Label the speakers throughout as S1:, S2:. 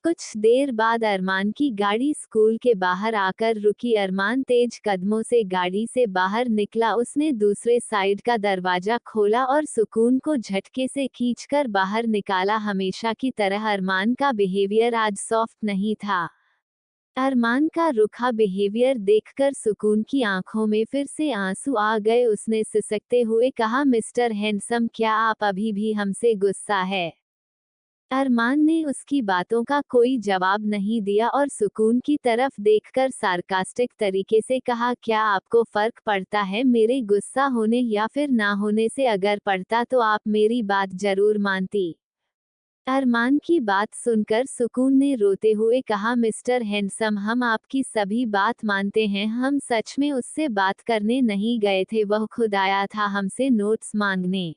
S1: कुछ देर बाद अरमान की गाड़ी स्कूल के बाहर आकर रुकी। अरमान तेज कदमों से गाड़ी से बाहर निकला। उसने दूसरे साइड का दरवाजा खोला और सुकून को झटके से खींचकर बाहर निकाला। हमेशा की तरह अरमान का बिहेवियर आज सॉफ्ट नहीं था। अरमान का रूखा बिहेवियर देखकर सुकून की आंखों में फिर से आंसू आ गए। उसने सिसकते हुए कहा, मिस्टर हैंडसम, क्या आप अभी भी हमसे गुस्सा है? अरमान ने उसकी बातों का कोई जवाब नहीं दिया और सुकून की तरफ देखकर सार्कास्टिक तरीके से कहा, क्या आपको फर्क पड़ता है मेरे गुस्सा होने या फिर ना होने से? अगर पड़ता तो आप मेरी बात जरूर मानती। अरमान की बात सुनकर सुकून ने रोते हुए कहा, मिस्टर हैंडसम, हम आपकी सभी बात मानते हैं। हम सच में उससे बात करने नहीं गए थे, वह खुद आया था हमसे नोट्स मांगने।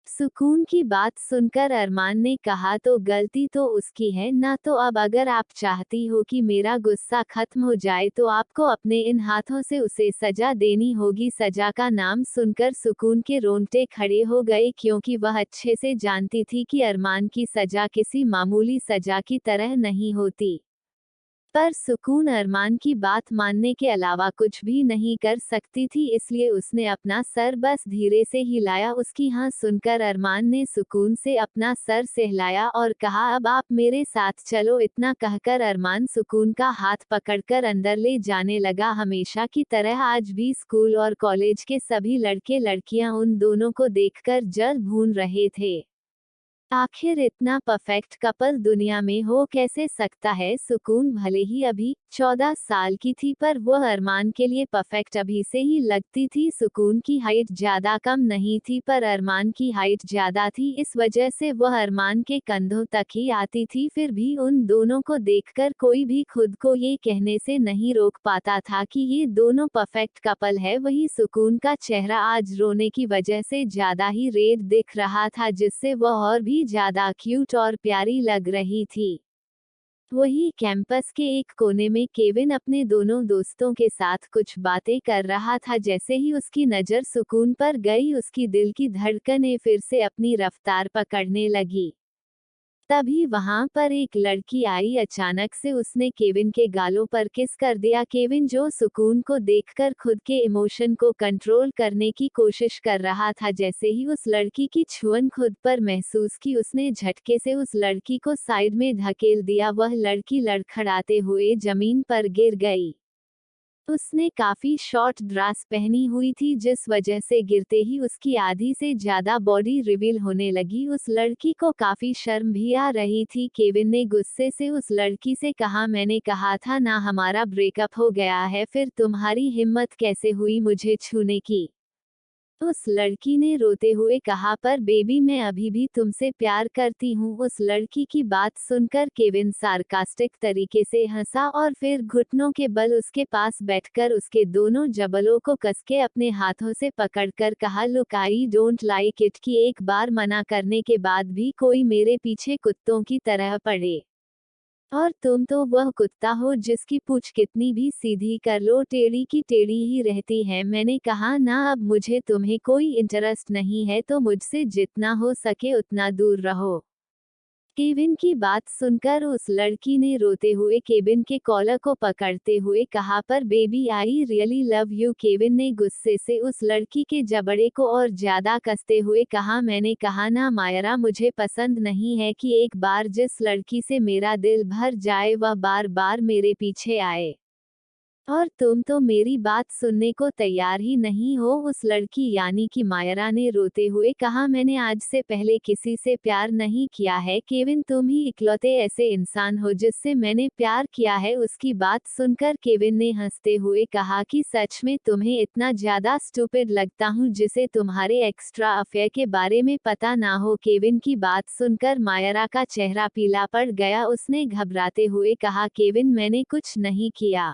S1: सुकून की बात सुनकर अरमान ने कहा, तो गलती तो उसकी है ना? तो अब अगर आप चाहती हो कि मेरा गुस्सा खत्म हो जाए तो आपको अपने इन हाथों से उसे सजा देनी होगी। सजा का नाम सुनकर सुकून के रोंगटे खड़े हो गए, क्योंकि वह अच्छे से जानती थी कि अरमान की सजा किसी मामूली सजा की तरह नहीं होती। पर सुकून अरमान की बात मानने के अलावा कुछ भी नहीं कर सकती थी, इसलिए उसने अपना सर बस धीरे से हिलाया। उसकी हाँ सुनकर अरमान ने सुकून से अपना सर सहलाया और कहा, अब आप मेरे साथ चलो। इतना कहकर अरमान सुकून का हाथ पकड़कर अंदर ले जाने लगा। हमेशा की तरह आज भी स्कूल और कॉलेज के सभी लड़के लड़कियां उन दोनों को देखकर जल भून रहे थे। आखिर इतना परफेक्ट कपल दुनिया में हो कैसे सकता है? सुकून भले ही अभी 14 साल की थी, पर वह अरमान के लिए परफेक्ट अभी से ही लगती थी। सुकून की हाइट ज्यादा कम नहीं थी, पर अरमान की हाइट ज्यादा थी, इस वजह से वह अरमान के कंधों तक ही आती थी। फिर भी उन दोनों को देखकर कोई भी खुद को ये कहने से नहीं रोक पाता था कि ये दोनों परफेक्ट कपल है। वही सुकून का चेहरा आज रोने की वजह से ज्यादा ही रेड दिख रहा था, जिससे वह और भी ज्यादा क्यूट और प्यारी लग रही थी। वही कैंपस के एक कोने में केविन अपने दोनों दोस्तों के साथ कुछ बातें कर रहा था। जैसे ही उसकी नज़र सुकून पर गई, उसकी दिल की धड़कनें फिर से अपनी रफ्तार पकड़ने लगी। तभी वहां पर एक लड़की आई। अचानक से उसने केविन के गालों पर किस कर दिया। केविन, जो सुकून को देखकर खुद के इमोशन को कंट्रोल करने की कोशिश कर रहा था, जैसे ही उस लड़की की छुअन खुद पर महसूस की, उसने झटके से उस लड़की को साइड में धकेल दिया। वह लड़की लड़खड़ाते हुए जमीन पर गिर गई। उसने काफी शॉर्ट ड्रेस पहनी हुई थी, जिस वजह से गिरते ही उसकी आधी से ज्यादा बॉडी रिवील होने लगी। उस लड़की को काफी शर्म भी आ रही थी। केविन ने गुस्से से उस लड़की से कहा, मैंने कहा था ना हमारा ब्रेकअप हो गया है, फिर तुम्हारी हिम्मत कैसे हुई मुझे छूने की? उस लड़की ने रोते हुए कहा, पर बेबी, मैं अभी भी तुमसे प्यार करती हूँ। उस लड़की की बात सुनकर केविन सार्कास्टिक तरीके से हंसा और फिर घुटनों के बल उसके पास बैठकर उसके दोनों जबलों को कसके अपने हाथों से पकड़कर कहा, look, I don't like it कि एक बार मना करने के बाद भी कोई मेरे पीछे कुत्तों की तरह पड़े। और तुम तो वह कुत्ता हो जिसकी पूंछ कितनी भी सीधी कर लो, टेढ़ी की टेढ़ी ही रहती है। मैंने कहा ना, अब मुझे तुम्हें कोई इंटरेस्ट नहीं है, तो मुझसे जितना हो सके उतना दूर रहो। केविन की बात सुनकर उस लड़की ने रोते हुए केविन के कॉलर को पकड़ते हुए कहा, पर baby, I really love you. Kevin ने गुस्से से उस लड़की के जबड़े को और ज्यादा कसते हुए कहा, मैंने कहा ना मायरा, मुझे पसंद नहीं है कि एक बार जिस लड़की से मेरा दिल भर जाए वह बार बार मेरे पीछे आए। और तुम तो मेरी बात सुनने को तैयार ही नहीं हो। उस लड़की यानी कि मायरा ने रोते हुए कहा, मैंने आज से पहले किसी से प्यार नहीं किया है केविन, तुम ही इकलौते ऐसे इंसान हो जिससे मैंने प्यार किया है। उसकी बात सुनकर केविन ने हंसते हुए कहा कि सच में तुम्हें इतना ज्यादा स्टूपिड लगता हूँ जिसे तुम्हारे एक्स्ट्रा अफेयर के बारे में पता ना हो। केविन की बात सुनकर मायरा का चेहरा पीला पड़ गया। उसने घबराते हुए कहा, केविन, मैंने कुछ नहीं किया।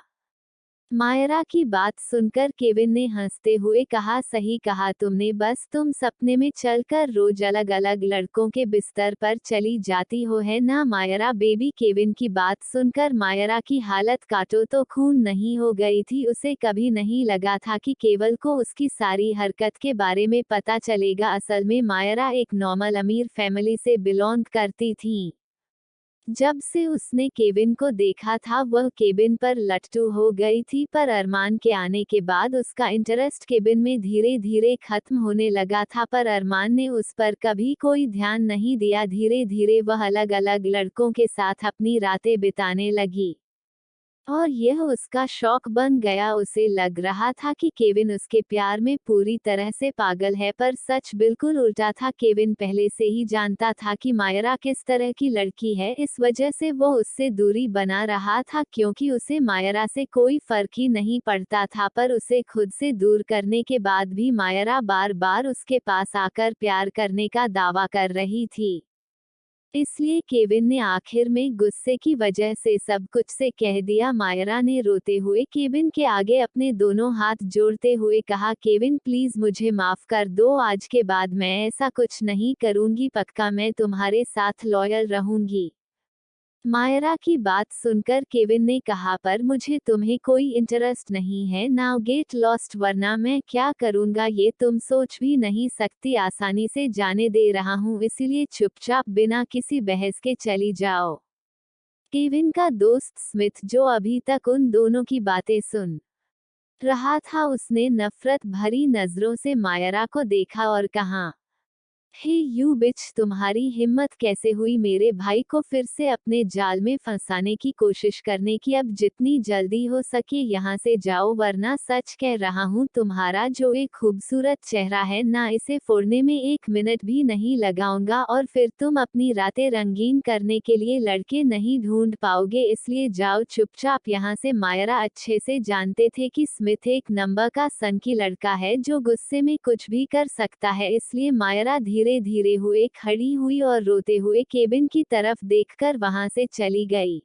S1: मायरा की बात सुनकर केविन ने हंसते हुए कहा, सही कहा तुमने, बस तुम सपने में चलकर रोज अलग अलग लड़कों के बिस्तर पर चली जाती हो, है ना मायरा बेबी? केविन की बात सुनकर मायरा की हालत काटो तो खून नहीं हो गई थी। उसे कभी नहीं लगा था कि केवल को उसकी सारी हरकत के बारे में पता चलेगा। असल में मायरा एक नॉर्मल अमीर फैमिली से बिलोंग करती थी, जब से उसने केविन को देखा था वह केबिन पर लट्टू हो गई थी, पर अरमान के आने के बाद उसका इंटरेस्ट केबिन में धीरे धीरे खत्म होने लगा था, पर अरमान ने उस पर कभी कोई ध्यान नहीं दिया। धीरे धीरे वह अलग अलग लड़कों के साथ अपनी रातें बिताने लगी और यह उसका शौक बन गया। उसे लग रहा था कि केविन उसके प्यार में पूरी तरह से पागल है, पर सच बिल्कुल उल्टा था। केविन पहले से ही जानता था कि मायरा किस तरह की लड़की है, इस वजह से वो उससे दूरी बना रहा था, क्योंकि उसे मायरा से कोई फर्क ही नहीं पड़ता था। पर उसे खुद से दूर करने के बाद भी मायरा बार बार उसके पास आकर प्यार करने का दावा कर रही थी। इसलिए केविन ने आखिर में गुस्से की वजह से सब कुछ से कह दिया। मायरा ने रोते हुए केविन के आगे अपने दोनों हाथ जोड़ते हुए कहा, केविन प्लीज मुझे माफ कर दो, आज के बाद मैं ऐसा कुछ नहीं करूंगी, पक्का मैं तुम्हारे साथ लॉयल रहूंगी। मायरा की बात सुनकर केविन ने कहा, पर मुझे तुम्हें कोई इंटरेस्ट नहीं है, नाउ गेट लॉस्ट वरना मैं क्या करूंगा ये तुम सोच भी नहीं सकती। आसानी से जाने दे रहा हूँ, इसीलिए चुपचाप बिना किसी बहस के चली जाओ। केविन का दोस्त स्मिथ, जो अभी तक उन दोनों की बातें सुन रहा था, उसने नफरत भरी नजरों से मायरा को देखा और कहा, हे यू बिच, तुम्हारी हिम्मत कैसे हुई मेरे भाई को फिर से अपने जाल में फंसाने की कोशिश करने की। अब जितनी जल्दी हो सके यहाँ से जाओ, वरना सच कह रहा हूँ तुम्हारा जो एक खूबसूरत चेहरा है ना, इसे फोड़ने में 1 मिनट भी नहीं लगाऊंगा, और फिर तुम अपनी रातें रंगीन करने के लिए लड़के नहीं ढूंढ पाओगे, इसलिए जाओ चुपचाप यहाँ से। मायरा अच्छे से जानते थे कि स्मिथ एक नंबर का सनकी लड़का है जो गुस्से में कुछ भी कर सकता है, इसलिए मायरा धीरे धीरे हुए खड़ी हुई और रोते हुए केबिन की तरफ देखकर वहां से चली गई।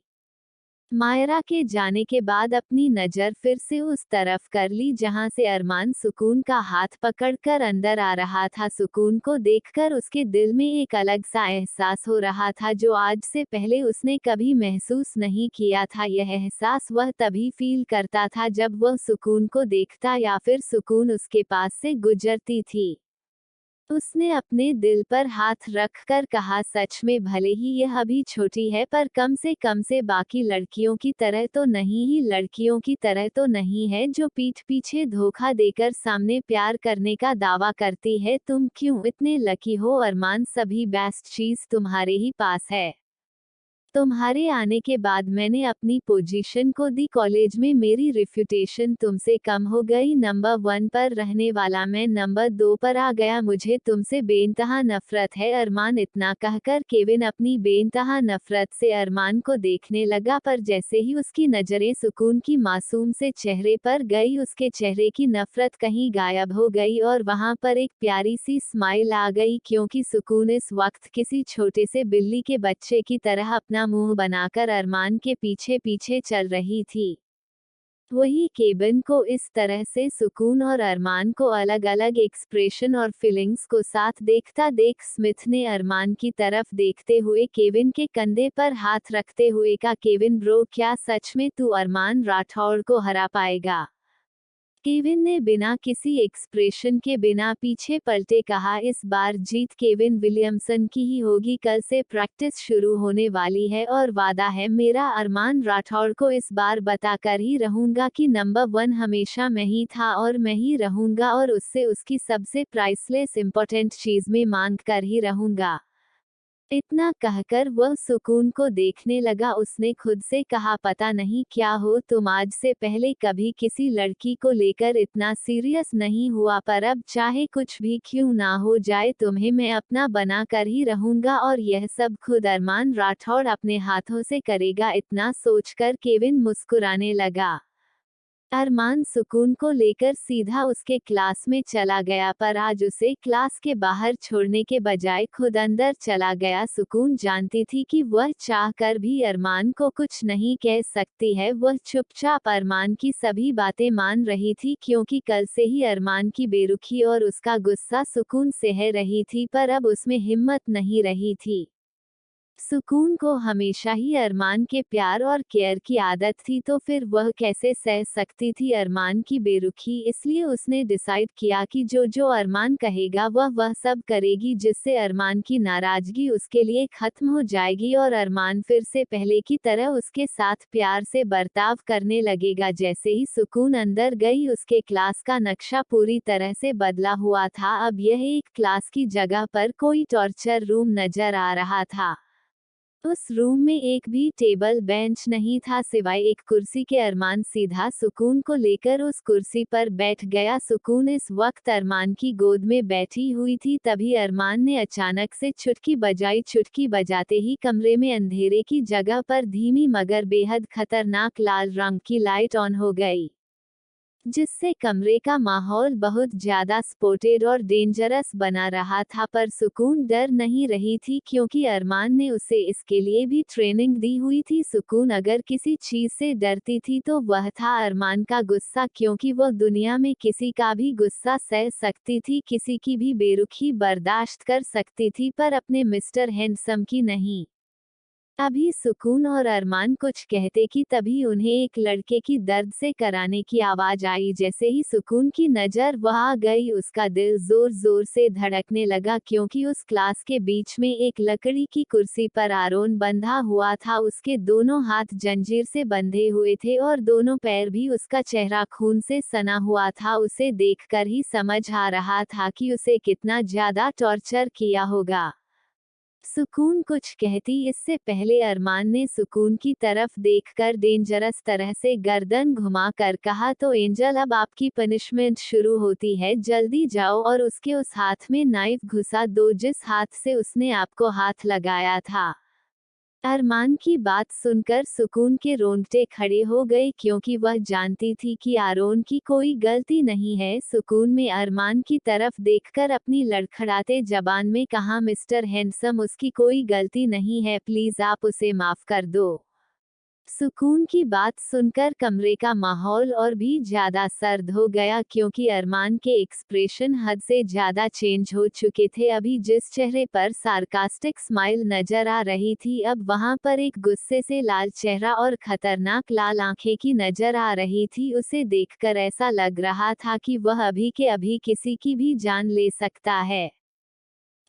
S1: मायरा के जाने के बाद अपनी नजर फिर से उस तरफ कर ली जहां से अरमान सुकून का हाथ पकड़कर अंदर आ रहा था। सुकून को देखकर उसके दिल में एक अलग सा एहसास हो रहा था जो आज से पहले उसने कभी महसूस नहीं किया था। यह एहसास वह तभी फील करता था जब वह सुकून को देखता या फिर सुकून उसके पास से गुजरती थी। उसने अपने दिल पर हाथ रखकर कहा, सच में भले ही यह अभी छोटी है, पर कम से बाकी लड़कियों की तरह तो नहीं ही, लड़कियों की तरह तो नहीं है जो पीठ पीछे धोखा देकर सामने प्यार करने का दावा करती है। तुम क्यों इतने लकी हो अरमान, सभी बेस्ट चीज तुम्हारे ही पास है। तुम्हारे आने के बाद मैंने अपनी पोजीशन को दी, कॉलेज में मेरी रिफ्यूटेशन तुमसे कम हो गई, नंबर 1 पर रहने वाला मैं नंबर 2 पर आ गया, मुझे तुमसे बेइंतहा नफरत है अरमान। इतना कहकर केविन अपनी बेइंतहा नफरत से अरमान को देखने लगा, पर जैसे ही उसकी नजरें सुकून की मासूम से चेहरे पर गई, उसके चेहरे की नफरत कहीं गायब हो गई और वहां पर एक प्यारी सी स्माइल आ गई, क्योंकि सुकून इस वक्त किसी छोटे से बिल्ली के बच्चे की तरह अपना मुंह बनाकर अरमान के पीछे पीछे चल रही थी। वही केबिन को इस तरह से सुकून और अरमान को अलग अलग एक्सप्रेशन और फीलिंग्स को साथ देखता देख स्मिथ ने अरमान की तरफ देखते हुए केविन के कंधे पर हाथ रखते हुए कहा, केविन ब्रो, क्या सच में तू अरमान राठौड़ को हरा पाएगा? केविन ने बिना किसी एक्सप्रेशन के बिना पीछे पलटे कहा, इस बार जीत केविन विलियमसन की ही होगी, कल से प्रैक्टिस शुरू होने वाली है और वादा है मेरा अरमान राठौड़ को इस बार बताकर ही रहूंगा कि नंबर 1 हमेशा मैं ही था और मैं ही रहूंगा, और उससे उसकी सबसे प्राइसलेस इंपॉर्टेंट चीज में मांग कर ही रहूंगा। इतना कहकर वह सुकून को देखने लगा। उसने खुद से कहा, पता नहीं क्या हो, तुम आज से पहले कभी किसी लड़की को लेकर इतना सीरियस नहीं हुआ, पर अब चाहे कुछ भी क्यों ना हो जाए, तुम्हें मैं अपना बना कर ही रहूंगा, और यह सब खुद अरमान राठौड़ अपने हाथों से करेगा। इतना सोचकर केविन मुस्कुराने लगा। अरमान सुकून को लेकर सीधा उसके क्लास में चला गया, पर आज उसे क्लास के बाहर छोड़ने के बजाय खुद अंदर चला गया। सुकून जानती थी कि वह चाहकर भी अरमान को कुछ नहीं कह सकती है, वह चुपचाप अरमान की सभी बातें मान रही थी, क्योंकि कल से ही अरमान की बेरुखी और उसका गुस्सा सुकून सह रही थी, पर अब उसमें हिम्मत नहीं रही थी। सुकून को हमेशा ही अरमान के प्यार और केयर की आदत थी, तो फिर वह कैसे सह सकती थी अरमान की बेरुखी। इसलिए उसने डिसाइड किया कि जो जो अरमान कहेगा वह सब करेगी, जिससे अरमान की नाराजगी उसके लिए खत्म हो जाएगी और अरमान फिर से पहले की तरह उसके साथ प्यार से बर्ताव करने लगेगा। जैसे ही सुकून अंदर गई, उसके क्लास का नक्शा पूरी तरह से बदला हुआ था। अब यह एक क्लास की जगह पर कोई टॉर्चर रूम नजर आ रहा था। उस रूम में एक भी टेबल बेंच नहीं था सिवाय एक कुर्सी के। अरमान सीधा सुकून को लेकर उस कुर्सी पर बैठ गया। सुकून इस वक्त अरमान की गोद में बैठी हुई थी। तभी अरमान ने अचानक से चुटकी बजाई। चुटकी बजाते ही कमरे में अंधेरे की जगह पर धीमी मगर बेहद खतरनाक लाल रंग की लाइट ऑन हो गई, जिससे कमरे का माहौल बहुत ज्यादा स्पॉटेड और डेंजरस बना रहा था। पर सुकून डर नहीं रही थी, क्योंकि अरमान ने उसे इसके लिए भी ट्रेनिंग दी हुई थी। सुकून अगर किसी चीज से डरती थी तो वह था अरमान का गुस्सा, क्योंकि वह दुनिया में किसी का भी गुस्सा सह सकती थी, किसी की भी बेरुखी बर्दाश्त कर सकती थी, पर अपने मिस्टर हैंडसम की नहीं। अभी सुकून और अरमान कुछ कहते कि तभी उन्हें एक लड़के की दर्द से कराने की आवाज आई। जैसे ही सुकून की नजर वहां गई, उसका दिल जोर जोर से धड़कने लगा, क्योंकि उस क्लास के बीच में एक लकड़ी की कुर्सी पर आरोन बंधा हुआ था। उसके दोनों हाथ जंजीर से बंधे हुए थे और दोनों पैर भी। उसका चेहरा खून से सना हुआ था। उसे देखकर ही समझ आ रहा था कि उसे कितना ज्यादा टॉर्चर किया होगा। सुकून कुछ कहती इससे पहले अरमान ने सुकून की तरफ देखकर डेंजरस तरह से गर्दन घुमा कर कहा, तो एंजल, अब आपकी पनिशमेंट शुरू होती है, जल्दी जाओ और उसके उस हाथ में नाइफ घुसा दो जिस हाथ से उसने आपको हाथ लगाया था। अरमान की बात सुनकर सुकून के रोंगटे खड़े हो गए, क्योंकि वह जानती थी कि आरोन की कोई गलती नहीं है। सुकून में अरमान की तरफ देखकर अपनी लड़खड़ाते जबान में कहा, मिस्टर हैंडसम, उसकी कोई गलती नहीं है, प्लीज आप उसे माफ कर दो। सुकून की बात सुनकर कमरे का माहौल और भी ज्यादा सर्द हो गया, क्योंकि अरमान के एक्सप्रेशन हद से ज्यादा चेंज हो चुके थे। अभी जिस चेहरे पर सार्कास्टिक स्माइल नजर आ रही थी, अब वहां पर एक गुस्से से लाल चेहरा और खतरनाक लाल आंखें की नजर आ रही थी। उसे देखकर ऐसा लग रहा था कि वह अभी के अभी किसी की भी जान ले सकता है।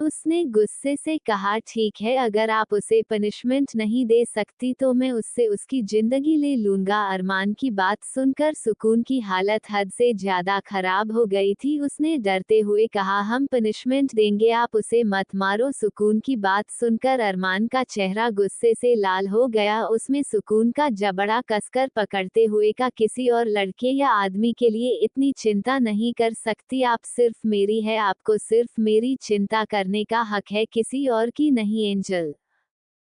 S1: उसने गुस्से से कहा, ठीक है, अगर आप उसे पनिशमेंट नहीं दे सकती तो मैं उससे उसकी जिंदगी ले लूंगा। अरमान की बात सुनकर सुकून की हालत हद से ज्यादा खराब हो गई थी। उसने डरते हुए कहा, हम पनिशमेंट देंगे, आप उसे मत मारो। सुकून की बात सुनकर अरमान का चेहरा गुस्से से लाल हो गया। उसमें सुकून का जबड़ा कसकर पकड़ते हुए का, किसी और लड़के या आदमी के लिए इतनी चिंता नहीं कर सकती, आप सिर्फ मेरी है, आपको सिर्फ मेरी चिंता करने का हक है, किसी और की नहीं एंजल।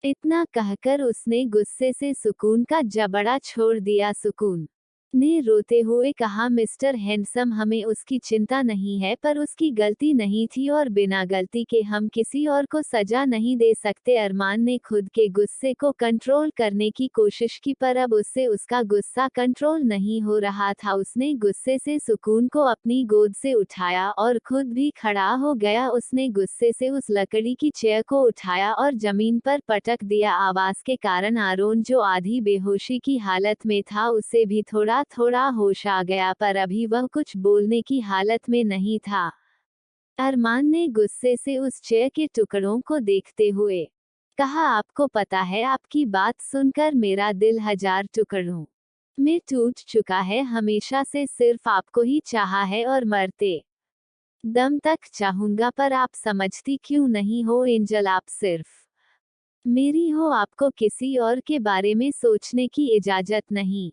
S1: इतना कहकर उसने गुस्से से सुकून का जबड़ा छोड़ दिया। सुकून ने रोते हुए कहा, मिस्टर हैंडसम, हमें उसकी चिंता नहीं है, पर उसकी गलती नहीं थी और बिना गलती के हम किसी और को सजा नहीं दे सकते। अरमान ने खुद के गुस्से को कंट्रोल करने की कोशिश की, पर अब उससे उसका गुस्सा कंट्रोल नहीं हो रहा था। उसने गुस्से से सुकून को अपनी गोद से उठाया और खुद भी खड़ा हो गया। उसने गुस्से से उस लकड़ी की चेयर को उठाया और जमीन पर पटक दिया। आवाज के कारण आरोन, जो आधी बेहोशी की हालत में था, उसे भी थोड़ा थोड़ा होश आ गया, पर अभी वह कुछ बोलने की हालत में नहीं था। अरमान ने गुस्से से उस चेयर के टुकड़ों को देखते हुए कहा, आपको पता है, आपकी बात सुनकर मेरा दिल 1000 टुकड़ों में टूट चुका है। हमेशा से सिर्फ आपको ही चाहा है और मरते दम तक चाहूंगा, पर आप समझती क्यों नहीं हो एंजल, आप सिर्फ मेरी हो, आपको किसी और के बारे में सोचने की इजाजत नहीं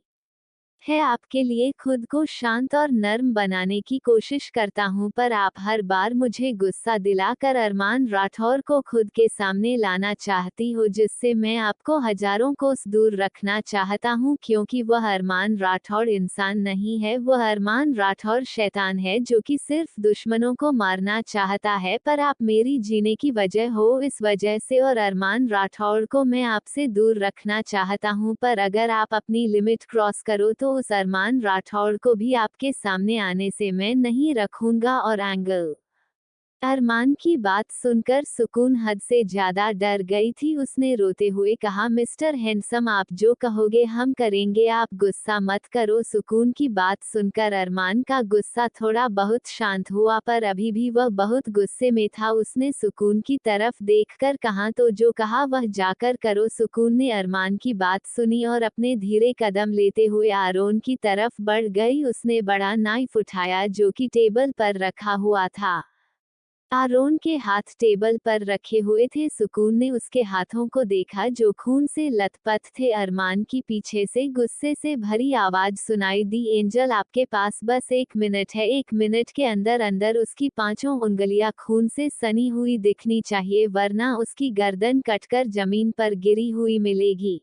S1: है। आपके लिए खुद को शांत और नर्म बनाने की कोशिश करता हूं, पर आप हर बार मुझे गुस्सा दिलाकर अरमान राठौर को खुद के सामने लाना चाहती हो, जिससे मैं आपको हजारों कोस दूर रखना चाहता हूं, क्योंकि वह अरमान राठौर इंसान नहीं है, वह अरमान राठौर शैतान है, जो कि सिर्फ दुश्मनों को मारना चाहता है। पर आप मेरी जीने की वजह हो, इस वजह से और अरमान राठौर को मैं आपसे दूर रखना चाहता हूं, पर अगर आप अपनी लिमिट क्रॉस करो तो उस अरमान राठौर को भी आपके सामने आने से मैं नहीं रखूंगा। और एंगल अरमान की बात सुनकर सुकून हद से ज्यादा डर गई थी। उसने रोते हुए कहा, मिस्टर हैंडसम, आप जो कहोगे हम करेंगे, आप गुस्सा मत करो। सुकून की बात सुनकर अरमान का गुस्सा थोड़ा बहुत शांत हुआ, पर अभी भी वह बहुत गुस्से में था। उसने सुकून की तरफ देखकर कहा, तो जो कहा वह जाकर करो। सुकून ने अरमान की बात सुनी और अपने धीरे कदम लेते हुए आरोन की तरफ बढ़ गई। उसने बड़ा नाइफ उठाया जो कि टेबल पर रखा हुआ था। आरोन के हाथ टेबल पर रखे हुए थे। सुकून ने उसके हाथों को देखा जो खून से लथपथ थे। अरमान की पीछे से गुस्से से भरी आवाज सुनाई दी, एंजल आपके पास बस 1 मिनट है। 1 मिनट के अंदर अंदर उसकी 5 उंगलियां खून से सनी हुई दिखनी चाहिए, वरना उसकी गर्दन कटकर जमीन पर गिरी हुई मिलेगी।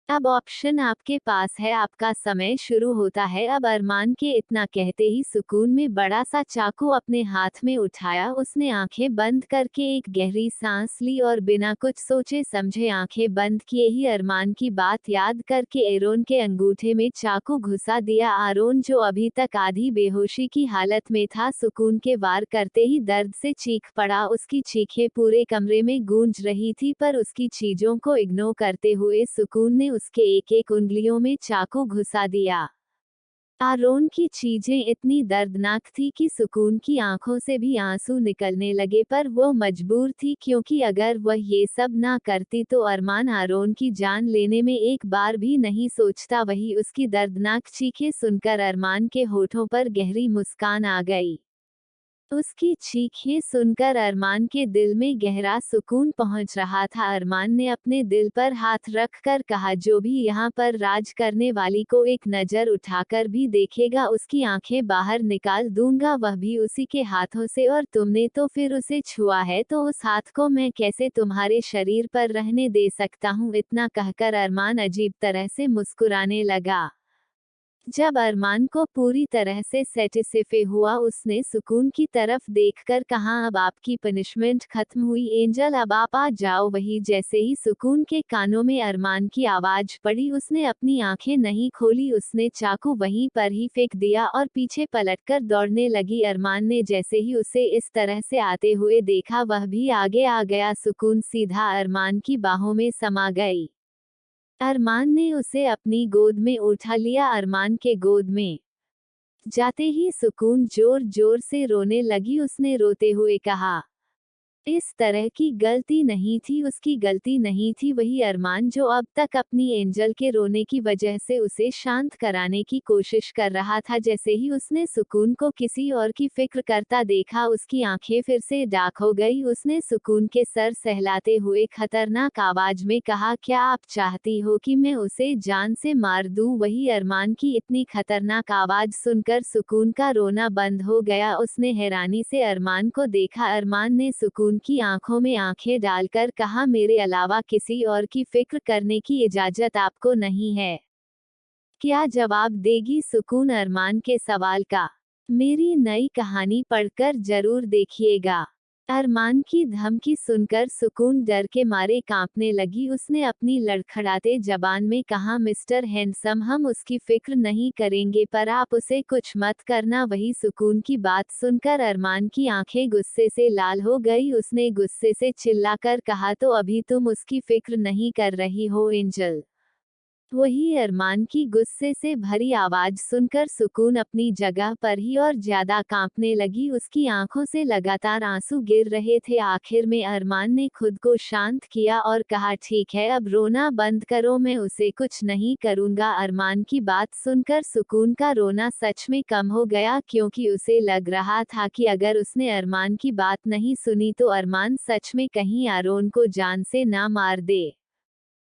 S1: अब ऑप्शन आपके पास है, आपका समय शुरू होता है अब। अरमान के इतना कहते ही सुकून में बड़ा सा चाकू अपने हाथ में उठाया। उसने आंखें बंद करके एक गहरी सांस ली और बिना कुछ सोचे समझे आंखें बंद किए ही अरमान की बात याद करके एरोन के अंगूठे में चाकू घुसा दिया। आरोन जो अभी तक आधी बेहोशी की हालत में था, सुकून के वार करते ही दर्द से चीख पड़ा। उसकी चीखें पूरे कमरे में गूंज रही थी, पर उसकी चीजों को इग्नोर करते हुए सुकून ने उसके एक एक उंगलियों में चाकू घुसा दिया। आरोन की चीजें इतनी दर्दनाक थी कि सुकून की आंखों से भी आंसू निकलने लगे, पर वो मजबूर थी, क्योंकि अगर वह ये सब ना करती तो अरमान आरोन की जान लेने में एक बार भी नहीं सोचता। वही उसकी दर्दनाक चीखें सुनकर अरमान के होठों पर गहरी मुस्कान आ गई। उसकी चीखें सुनकर अरमान के दिल में गहरा सुकून पहुंच रहा था। अरमान ने अपने दिल पर हाथ रखकर कहा, जो भी यहाँ पर राज करने वाली को एक नजर उठाकर भी देखेगा उसकी आंखें बाहर निकाल दूंगा, वह भी उसी के हाथों से। और तुमने तो फिर उसे छुआ है, तो उस हाथ को मैं कैसे तुम्हारे शरीर पर रहने दे सकता हूँ। इतना कहकर अरमान अजीब तरह से मुस्कुराने लगा। जब अरमान को पूरी तरह से सेटिस्फाई हुआ, उसने सुकून की तरफ देखकर कहा, अब आपकी पनिशमेंट खत्म हुई एंजल, अब आप आ जाओ। वही जैसे ही सुकून के कानों में अरमान की आवाज पड़ी, उसने अपनी आंखें नहीं खोली। उसने चाकू वहीं पर ही फेंक दिया और पीछे पलटकर दौड़ने लगी। अरमान ने जैसे ही उसे इस तरह से आते हुए देखा, वह भी आगे आ गया। सुकून सीधा अरमान की बाहों में समा गई। अरमान ने उसे अपनी गोद में उठा लिया। अरमान के गोद में जाते ही सुकून जोर जोर से रोने लगी। उसने रोते हुए कहा, इस तरह की गलती नहीं थी, उसकी गलती नहीं थी। वही अरमान जो अब तक अपनी एंजल के रोने की वजह से उसे शांत कराने की कोशिश कर रहा था। जैसे ही उसने सुकून को किसी और की फिक्र करता देखा, उसकी आंखें फिर से डार्क हो गई। उसने सुकून के सर सहलाते हुए खतरनाक आवाज में कहा, क्या आप चाहती हो कि मैं उसे जान से मार दूं? वही अरमान की इतनी खतरनाक आवाज सुनकर सुकून का रोना बंद हो गया। उसने हैरानी से अरमान को देखा। अरमान ने सुकून की आंखों में आंखें डालकर कहा, मेरे अलावा किसी और की फिक्र करने की इजाजत आपको नहीं है। क्या जवाब देगी सुकून अरमान के सवाल का? मेरी नई कहानी पढ़कर जरूर देखिएगा। अरमान की धमकी सुनकर सुकून डर के मारे कांपने लगी। उसने अपनी लड़खड़ाते जबान में कहा, मिस्टर हैंडसम, हम उसकी फिक्र नहीं करेंगे, पर आप उसे कुछ मत करना। वही सुकून की बात सुनकर अरमान की आंखें गुस्से से लाल हो गई। उसने गुस्से से चिल्लाकर कहा, तो अभी तुम उसकी फिक्र नहीं कर रही हो एंजल? वही अरमान की गुस्से से भरी आवाज सुनकर सुकून अपनी जगह पर ही और ज्यादा कांपने लगी। उसकी आंखों से लगातार आंसू गिर रहे थे। आखिर में अरमान ने खुद को शांत किया और कहा, ठीक है, अब रोना बंद करो, मैं उसे कुछ नहीं करूंगा। अरमान की बात सुनकर सुकून का रोना सच में कम हो गया, क्योंकि उसे लग रहा था कि अगर उसने अरमान की बात नहीं सुनी तो अरमान सच में कहीं आरोन को जान से ना मार दे।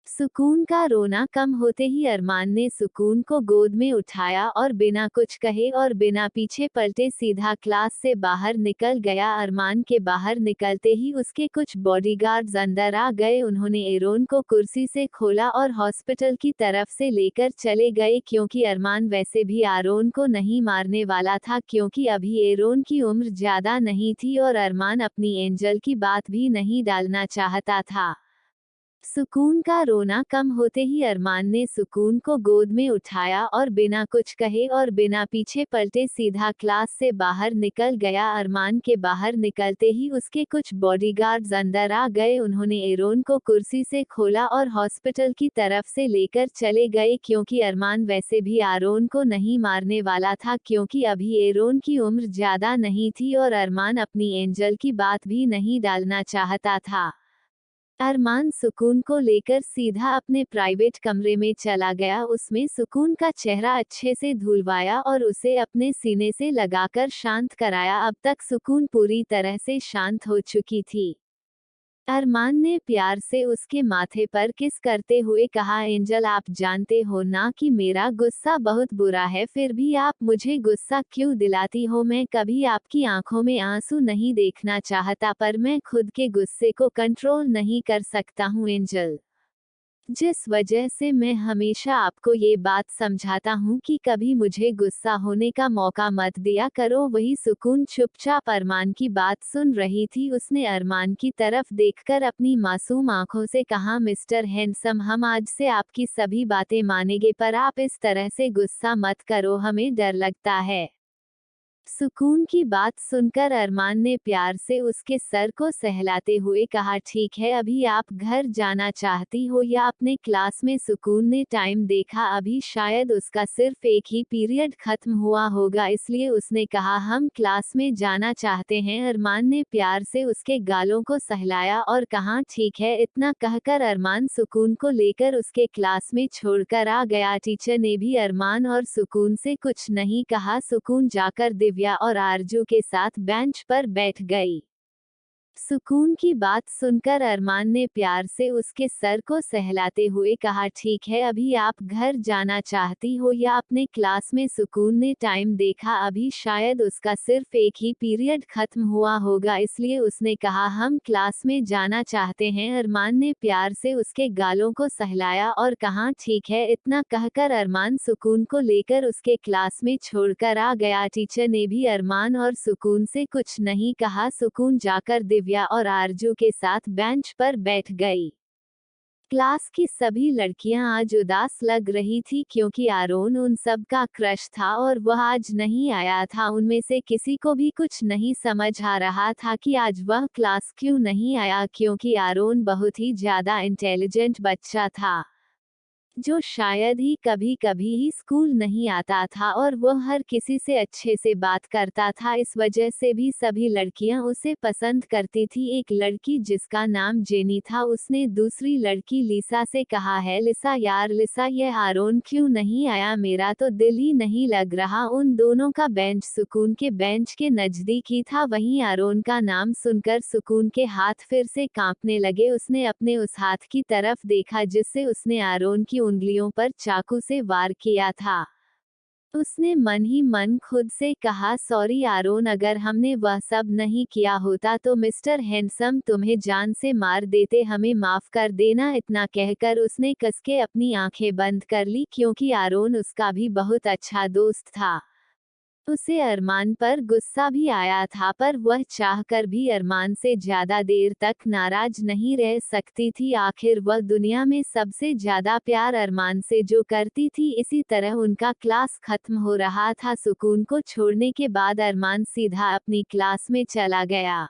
S1: सुकून का रोना कम होते ही अरमान ने सुकून को गोद में उठाया और बिना कुछ कहे और बिना पीछे पलटे सीधा क्लास से बाहर निकल गया। अरमान के बाहर निकलते ही उसके कुछ बॉडीगार्ड्स अंदर आ गए। उन्होंने एरोन को कुर्सी से खोला और हॉस्पिटल की तरफ से लेकर चले गए, क्योंकि अरमान वैसे भी आरोन को नहीं मारने वाला था, क्योंकि अभी एरोन की उम्र ज्यादा नहीं थी और अरमान अपनी एंजल की बात भी नहीं डालना चाहता था। सुकून का रोना कम होते ही अरमान ने सुकून को गोद में उठाया और बिना कुछ कहे और बिना पीछे पलटे सीधा क्लास से बाहर निकल गया। अरमान के बाहर निकलते ही उसके कुछ बॉडीगार्ड्स अंदर आ गए। उन्होंने एरोन को कुर्सी से खोला और हॉस्पिटल की तरफ से लेकर चले गए, क्योंकि अरमान वैसे भी आरोन को नहीं मारने वाला था, क्योंकि अभी एरोन की उम्र ज्यादा नहीं थी और अरमान अपनी एंजल की बात भी नहीं डालना चाहता था। अरमान सुकून को लेकर सीधा अपने प्राइवेट कमरे में चला गया। उसमें सुकून का चेहरा अच्छे से धुलवाया और उसे अपने सीने से लगाकर शांत कराया। अब तक सुकून पूरी तरह से शांत हो चुकी थी। अरमान ने प्यार से उसके माथे पर किस करते हुए कहा, एंजल आप जानते हो ना कि मेरा गुस्सा बहुत बुरा है, फिर भी आप मुझे गुस्सा क्यों दिलाती हो। मैं कभी आपकी आंखों में आंसू नहीं देखना चाहता, पर मैं खुद के गुस्से को कंट्रोल नहीं कर सकता हूँ एंजल। जिस वजह से मैं हमेशा आपको ये बात समझाता हूँ कि कभी मुझे गुस्सा होने का मौका मत दिया करो। वही सुकून चुपचाप अरमान की बात सुन रही थी। उसने अरमान की तरफ देखकर अपनी मासूम आंखों से कहा, मिस्टर हैंडसम, हम आज से आपकी सभी बातें मानेंगे, पर आप इस तरह से गुस्सा मत करो, हमें डर लगता है। सुकून की बात सुनकर अरमान ने प्यार से उसके सर को सहलाते हुए कहा, ठीक है, अभी आप घर जाना चाहती हो या अपने क्लास में। सुकून ने टाइम देखा, अभी शायद उसका सिर्फ एक ही पीरियड खत्म हुआ होगा, इसलिए उसने कहा, हम क्लास में जाना चाहते हैं। अरमान ने प्यार से उसके गालों को सहलाया और कहा, ठीक है। इतना कहकर अरमान सुकून को लेकर उसके क्लास में छोड़कर आ गया। टीचर ने भी अरमान और सुकून से कुछ नहीं कहा। सुकून जाकर दिव्या और आरजू के साथ बेंच पर बैठ गई। सुकून की बात सुनकर अरमान ने प्यार से उसके सर को सहलाते हुए कहा, ठीक है, अभी आप घर जाना चाहती हो या अपने क्लास में। सुकून ने टाइम देखा, अभी शायद उसका सिर्फ एक ही पीरियड खत्म हुआ होगा, इसलिए उसने कहा, हम क्लास में जाना चाहते हैं। अरमान ने प्यार से उसके गालों को सहलाया और कहा, ठीक है। इतना कहकर अरमान सुकून को लेकर उसके क्लास में छोड़कर आ गया। टीचर ने भी अरमान और सुकून से कुछ नहीं कहा। सुकून जाकर दिव्या और आरजू के साथ बेंच पर बैठ गई। क्लास की सभी लड़कियां आज उदास लग रही थी, क्योंकि आरोन उन सब का क्रश था और वह आज नहीं आया था। उनमें से किसी को भी कुछ नहीं समझ आ रहा था कि आज वह क्लास क्यों नहीं आया, क्योंकि आरोन बहुत ही ज्यादा इंटेलिजेंट बच्चा था, जो शायद ही कभी कभी ही स्कूल नहीं आता था और वह हर किसी से अच्छे से बात करता था। इस वजह से भी सभी लड़कियां उसे पसंद करती थी। एक लड़की जिसका नाम जेनी था, उसने दूसरी लड़की लिसा से कहा है, लिसा यार लिसा, यह आरोन क्यों नहीं आया, मेरा तो दिल ही नहीं लग रहा। उन दोनों का बेंच सुकून के बेंच के नजदीक ही था। वहीं आरोन का नाम सुनकर सुकून के हाथ फिर से कांपने लगे। उसने अपने उस हाथ की तरफ देखा जिससे उसने आरोन की उंगलियों पर चाकू से वार किया था। उसने मन ही मन खुद से कहा, सॉरी आरोन, अगर हमने वह सब नहीं किया होता तो मिस्टर हैंडसम तुम्हें जान से मार देते, हमें माफ कर देना। इतना कहकर उसने कसके अपनी आंखें बंद कर ली, क्योंकि आरोन उसका भी बहुत अच्छा दोस्त था। उसे अरमान पर गुस्सा भी आया था, पर वह चाहकर भी अरमान से ज्यादा देर तक नाराज नहीं रह सकती थी। आखिर वह दुनिया में सबसे ज्यादा प्यार अरमान से जो करती थी। इसी तरह उनका क्लास खत्म हो रहा था। सुकून को छोड़ने के बाद अरमान सीधा अपनी क्लास में चला गया।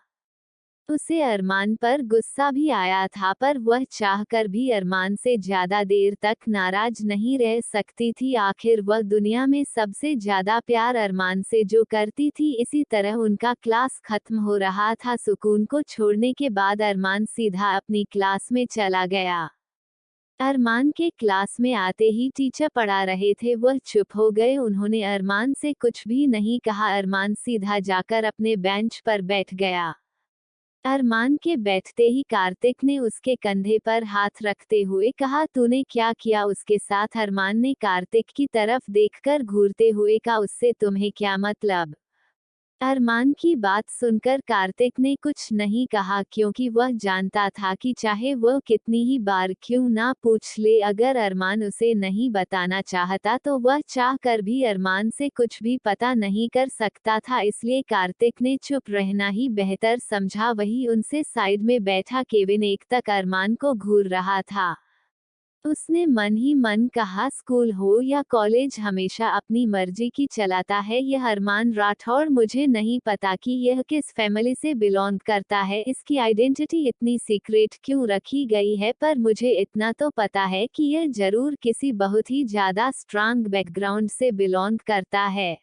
S1: उसे अरमान पर गुस्सा भी आया था, पर वह चाहकर भी अरमान से ज्यादा देर तक नाराज नहीं रह सकती थी। आखिर वह दुनिया में सबसे ज्यादा प्यार अरमान से जो करती थी। इसी तरह उनका क्लास खत्म हो रहा था। सुकून को छोड़ने के बाद अरमान सीधा अपनी क्लास में चला गया। अरमान के क्लास में आते ही टीचर पढ़ा रहे थे, वह चुप हो गए। उन्होंने अरमान से कुछ भी नहीं कहा। अरमान सीधा जाकर अपने बेंच पर बैठ गया। अरमान के बैठते ही कार्तिक ने उसके कंधे पर हाथ रखते हुए कहा, तूने क्या किया उसके साथ। अरमान ने कार्तिक की तरफ देखकर घूरते हुए कहा, उससे तुम्हें क्या मतलब। अरमान की बात सुनकर कार्तिक ने कुछ नहीं कहा क्योंकि वह जानता था कि चाहे वह कितनी ही बार क्यों ना पूछ ले, अगर अरमान उसे नहीं बताना चाहता तो वह चाह कर भी अरमान से कुछ भी पता नहीं कर सकता था। इसलिए कार्तिक ने चुप रहना ही बेहतर समझा। वही उनसे साइड में बैठा केविन एक तक अरमान को घूर रहा था। उसने मन ही मन कहा, स्कूल हो या कॉलेज हमेशा अपनी मर्जी की चलाता है यह अरमान राठौड़। मुझे नहीं पता कि यह किस फैमिली से बिलोंग करता है, इसकी आइडेंटिटी इतनी सीक्रेट क्यों रखी गई है, पर मुझे इतना तो पता है कि यह जरूर किसी बहुत ही ज्यादा स्ट्रांग बैकग्राउंड से बिलोंग करता है।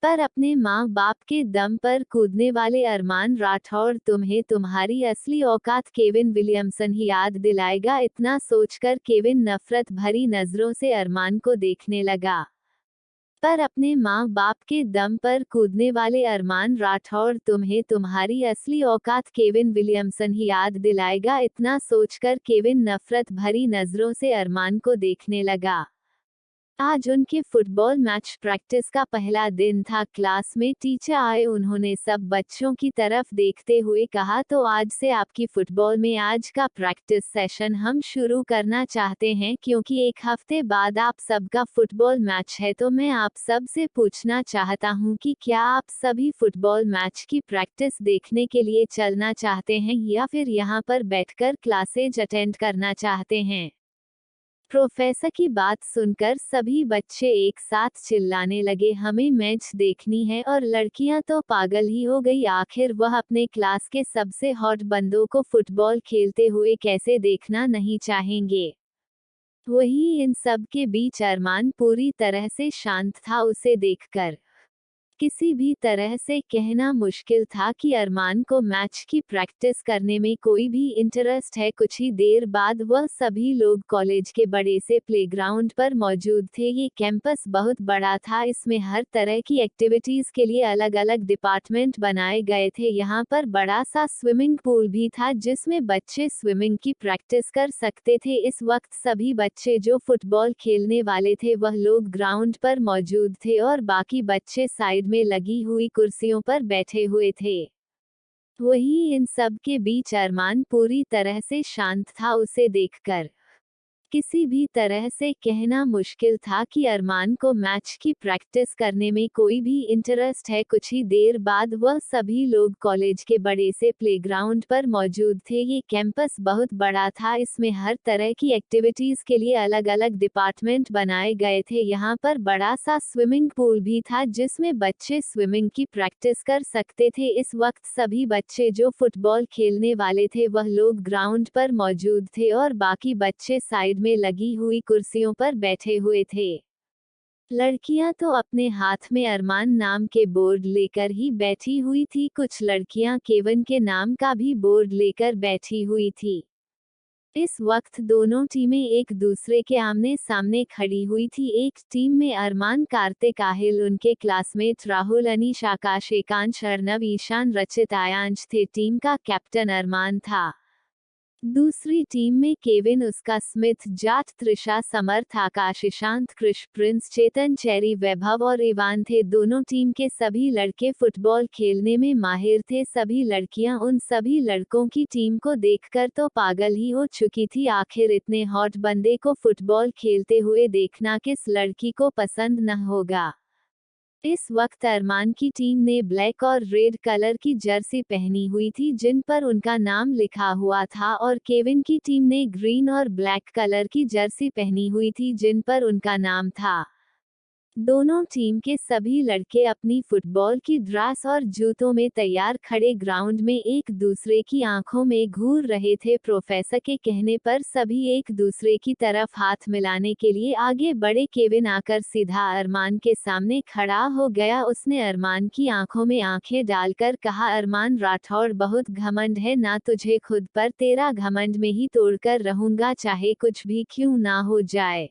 S1: पर अपने माँ बाप के दम पर कूदने वाले अरमान राठौड़ तुम्हें तुम्हारी असली औकात केविन विलियमसन ही याद दिलाएगा। इतना सोचकर केविन नफरत भरी नजरों से अरमान को देखने लगा। पर अपने माँ बाप के दम पर कूदने वाले अरमान राठौड़ तुम्हें तुम्हारी असली औकात केविन विलियमसन ही याद दिलाएगा। इतना सोचकर केविन नफरत भरी नजरों से अरमान को देखने लगा। आज उनके फुटबॉल मैच प्रैक्टिस का पहला दिन था। क्लास में टीचर आए। उन्होंने सब बच्चों की तरफ देखते हुए कहा, तो आज से आपकी फुटबॉल में आज का प्रैक्टिस सेशन हम शुरू करना चाहते हैं क्योंकि एक हफ्ते बाद आप सबका फुटबॉल मैच है। तो मैं आप सब से पूछना चाहता हूं कि क्या आप सभी फुटबॉल मैच की प्रैक्टिस देखने के लिए चलना चाहते हैं या फिर यहाँ पर बैठकर क्लासेज अटेंड करना चाहते हैं। प्रोफेसर की बात सुनकर सभी बच्चे एक साथ चिल्लाने लगे, हमें मैच देखनी है। और लड़कियां तो पागल ही हो गई, आखिर वह अपने क्लास के सबसे हॉट बंदों को फुटबॉल खेलते हुए कैसे देखना नहीं चाहेंगे। वही इन सब के बीच अरमान पूरी तरह से शांत था। उसे देखकर किसी भी तरह से कहना मुश्किल था कि अरमान को मैच की प्रैक्टिस करने में कोई भी इंटरेस्ट है। कुछ ही देर बाद वह सभी लोग कॉलेज के बड़े से प्लेग्राउंड पर मौजूद थे। ये कैंपस बहुत बड़ा था, इसमें हर तरह की एक्टिविटीज के लिए अलग अलग डिपार्टमेंट बनाए गए थे। यहाँ पर बड़ा सा स्विमिंग पूल भी था जिसमें बच्चे स्विमिंग की प्रैक्टिस कर सकते थे। इस वक्त सभी बच्चे जो फुटबॉल खेलने वाले थे वह लोग ग्राउंड पर मौजूद थे और बाकी बच्चे साइड में लगी हुई कुर्सियों पर बैठे हुए थे। वही इन सब के बीच अरमान पूरी तरह से शांत था। उसे देखकर किसी भी तरह से कहना मुश्किल था कि अरमान को मैच की प्रैक्टिस करने में कोई भी इंटरेस्ट है। कुछ ही देर बाद वह सभी लोग कॉलेज के बड़े से प्लेग्राउंड पर मौजूद थे। ये कैंपस बहुत बड़ा था, इसमें हर तरह की एक्टिविटीज के लिए अलग अलग डिपार्टमेंट बनाए गए थे। यहाँ पर बड़ा सा स्विमिंग पूल भी था जिसमें बच्चे स्विमिंग की प्रैक्टिस कर सकते थे। इस वक्त सभी बच्चे जो फुटबॉल खेलने वाले थे वह लोग ग्राउंड पर मौजूद थे और बाकी बच्चे साइड में लगी हुई कुर्सियों पर बैठे हुए थे। लड़कियां तो अपने हाथ में अरमान नाम के बोर्ड लेकर ही बैठी हुई थी। कुछ लड़कियां केविन के नाम का भी बोर्ड लेकर बैठी हुई थी। इस वक्त दोनों टीमें एक दूसरे के आमने सामने खड़ी हुई थी। एक टीम में अरमान, कार्तिक, आहिल, उनके क्लासमेट राहुल, अनीश, आकाश, एकांश, अर्नव, ईशान, रचित, आयांश थे। टीम का कैप्टन अरमान था। दूसरी टीम में केविन, उसका, स्मिथ, जाट, त्रिशा, समर्थ, आकाश, ईशांत, कृष, प्रिंस, चेतन, चेरी, वैभव और इवान थे। दोनों टीम के सभी लड़के फुटबॉल खेलने में माहिर थे। सभी लड़कियां उन सभी लड़कों की टीम को देखकर तो पागल ही हो चुकी थी। आखिर इतने हॉट बंदे को फुटबॉल खेलते हुए देखना किस लड़की को पसंद न होगा। इस वक्त अरमान की टीम ने ब्लैक और रेड कलर की जर्सी पहनी हुई थी जिन पर उनका नाम लिखा हुआ था और केविन की टीम ने ग्रीन और ब्लैक कलर की जर्सी पहनी हुई थी जिन पर उनका नाम था। दोनों टीम के सभी लड़के अपनी फुटबॉल की ड्रेस और जूतों में तैयार खड़े ग्राउंड में एक दूसरे की आंखों में घूर रहे थे। प्रोफेसर के कहने पर सभी एक दूसरे की तरफ हाथ मिलाने के लिए आगे बढ़े। केविन आकर सीधा अरमान के सामने खड़ा हो गया। उसने अरमान की आंखों में आंखें डालकर कहा, अरमान राठौड़, बहुत घमंड है ना तुझे खुद पर? तेरा घमंड में ही तोड़कर रहूंगा, चाहे कुछ भी क्यों ना हो जाए।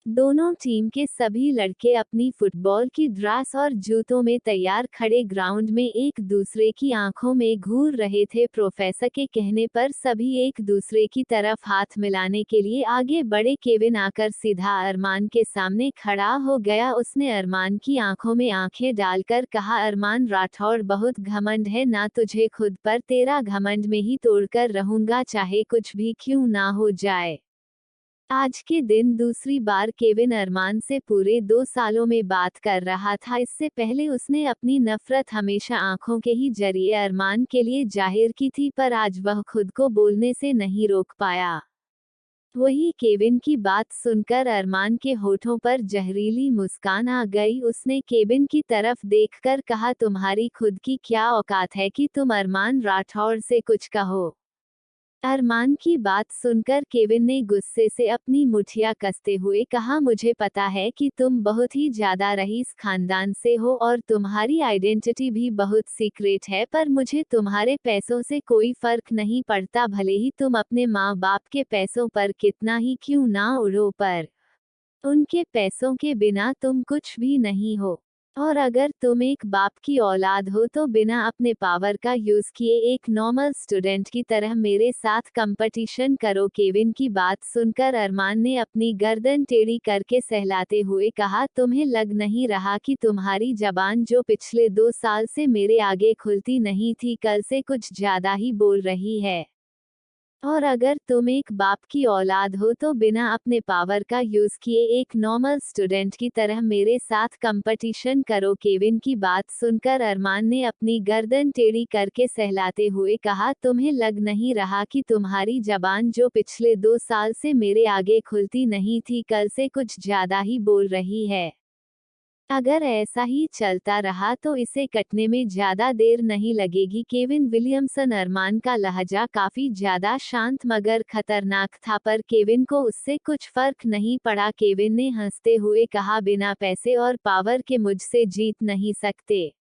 S1: दोनों टीम के सभी लड़के अपनी फुटबॉल की ड्रेस और जूतों में तैयार खड़े ग्राउंड में एक दूसरे की आंखों में घूर रहे थे। प्रोफेसर के कहने पर सभी एक दूसरे की तरफ हाथ मिलाने के लिए आगे बढ़े। केविन आकर सीधा अरमान के सामने खड़ा हो गया। उसने अरमान की आंखों में आंखें डालकर कहा, अरमान राठौड़, बहुत घमंड है ना तुझे खुद पर? तेरा घमंड में ही तोड़कर रहूंगा, चाहे कुछ भी क्यों ना हो जाए। आज के दिन दूसरी बार केविन अरमान से पूरे 2 सालों में बात कर रहा था। इससे पहले उसने अपनी नफरत हमेशा आंखों के ही जरिए अरमान के लिए जाहिर की थी, पर आज वह खुद को बोलने से नहीं रोक पाया। वही केविन की बात सुनकर अरमान के होठों पर जहरीली मुस्कान आ गई। उसने केविन की तरफ देखकर कहा, तुम्हारी खुद की क्या औकात है कि तुम अरमान राठौड़ से कुछ कहो? अरमान की बात सुनकर केविन ने गुस्से से अपनी मुठियां कसते हुए कहा, मुझे पता है कि तुम बहुत ही ज्यादा रईस खानदान से हो और तुम्हारी आइडेंटिटी भी बहुत सीक्रेट है, पर मुझे तुम्हारे पैसों से कोई फर्क नहीं पड़ता, भले ही तुम अपने माँ बाप के पैसों पर कितना ही क्यों ना उड़ो, पर उनके पैसों के बिना तुम कुछ भी नहीं हो। और अगर तुम एक बाप की औलाद हो तो बिना अपने पावर का यूज किए एक नॉर्मल स्टूडेंट की तरह मेरे साथ कंपटीशन करो। केविन की बात सुनकर अरमान ने अपनी गर्दन टेढ़ी करके सहलाते हुए कहा, तुम्हें लग नहीं रहा कि तुम्हारी जबान जो पिछले 2 साल से मेरे आगे खुलती नहीं थी, कल से कुछ ज्यादा ही बोल रही है? और अगर तुम एक बाप की औलाद हो तो बिना अपने पावर का यूज किए एक नॉर्मल स्टूडेंट की तरह मेरे साथ कंपटीशन करो। केविन की बात सुनकर अरमान ने अपनी गर्दन टेढ़ी करके सहलाते हुए कहा, तुम्हें लग नहीं रहा कि तुम्हारी जबान जो पिछले 2 साल से मेरे आगे खुलती नहीं थी, कल से कुछ ज्यादा ही बोल रही है? अगर ऐसा ही चलता रहा तो इसे कटने में ज्यादा देर नहीं लगेगी। Kevin Williamson. अरमान का लहजा काफी ज्यादा शांत मगर खतरनाक था, पर केविन को उससे कुछ फर्क नहीं पड़ा। केविन ने हंसते हुए कहा, बिना पैसे और पावर के मुझसे जीत नहीं सकते।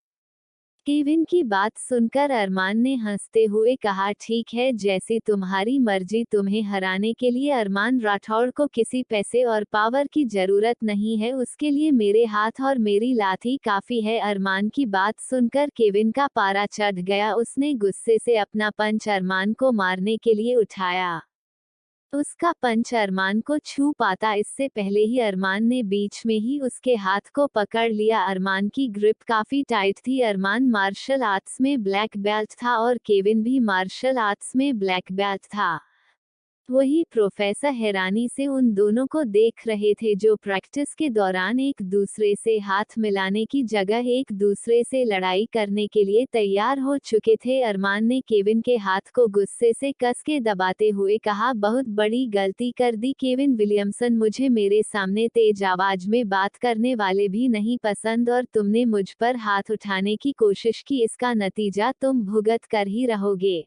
S1: केविन की बात सुनकर अरमान ने हंसते हुए कहा, ठीक है, जैसी तुम्हारी मर्जी। तुम्हें हराने के लिए अरमान राठौड़ को किसी पैसे और पावर की जरूरत नहीं है, उसके लिए मेरे हाथ और मेरी लाठी काफी है। अरमान की बात सुनकर केविन का पारा चढ़ गया। उसने गुस्से से अपना पंच अरमान को मारने के लिए उठाया। उसका पंच अरमान को छू पाता इससे पहले ही अरमान ने बीच में ही उसके हाथ को पकड़ लिया। अरमान की ग्रिप काफी टाइट थी। अरमान मार्शल आर्ट्स में ब्लैक बेल्ट था और केविन भी मार्शल आर्ट्स में ब्लैक बेल्ट था। वही प्रोफेसर हैरानी से उन दोनों को देख रहे थे, जो प्रैक्टिस के दौरान एक दूसरे से हाथ मिलाने की जगह एक दूसरे से लड़ाई करने के लिए तैयार हो चुके थे। अरमान ने केविन के हाथ को गुस्से से कस के दबाते हुए कहा, बहुत बड़ी गलती कर दी केविन विलियमसन। मुझे मेरे सामने तेज आवाज में बात करने वाले भी नहीं पसंद और तुमने मुझ पर हाथ उठाने की कोशिश की, इसका नतीजा तुम भुगत कर ही रहोगे।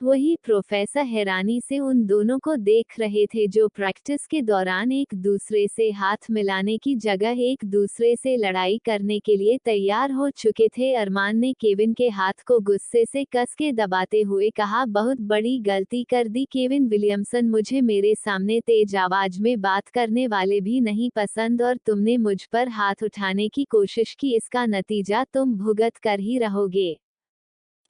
S1: वही प्रोफेसर हैरानी से उन दोनों को देख रहे थे, जो प्रैक्टिस के दौरान एक दूसरे से हाथ मिलाने की जगह एक दूसरे से लड़ाई करने के लिए तैयार हो चुके थे। अरमान ने केविन के हाथ को गुस्से से कस के दबाते हुए कहा, बहुत बड़ी गलती कर दी केविन विलियमसन। मुझे मेरे सामने तेज आवाज में बात करने वाले भी नहीं पसंद और तुमने मुझ पर हाथ उठाने की कोशिश की, इसका नतीजा तुम भुगत कर ही रहोगे।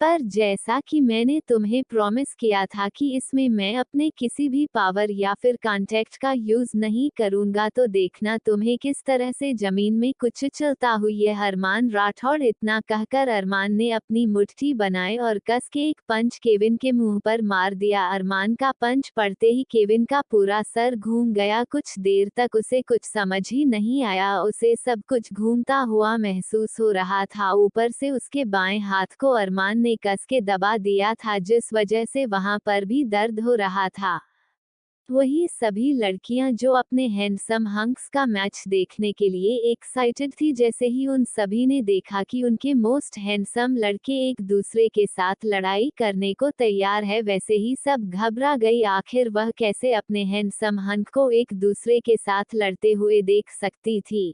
S1: पर जैसा कि मैंने तुम्हें प्रॉमिस किया था कि इसमें मैं अपने किसी भी पावर या फिर कॉन्टैक्ट का यूज नहीं करूंगा, तो देखना तुम्हें किस तरह से जमीन में कुचलता हुई है अरमान राठौड़। इतना कहकर अरमान ने अपनी मुट्ठी बनाए और कस के एक पंच केविन के मुंह पर मार दिया। अरमान का पंच पड़ते ही केविन का पूरा सर घूम गया। कुछ देर तक उसे कुछ समझ ही नहीं आया, उसे सब कुछ घूमता हुआ महसूस हो रहा था। ऊपर से उसके बाएं हाथ को अरमान ने कस के दबा दिया था, जिस वजह से वहां पर भी दर्द हो रहा था। वही सभी लड़कियां जो अपने हैंडसम हंक्स का मैच देखने के लिए एक्साइटेड थी, जैसे ही उन सभी ने देखा कि उनके मोस्ट हैंडसम लड़के एक दूसरे के साथ लड़ाई करने को तैयार है, वैसे ही सब घबरा गई। आखिर वह कैसे अपने हैंडसम हंक को एक दूसरे के साथ लड़ते हुए देख सकती थी।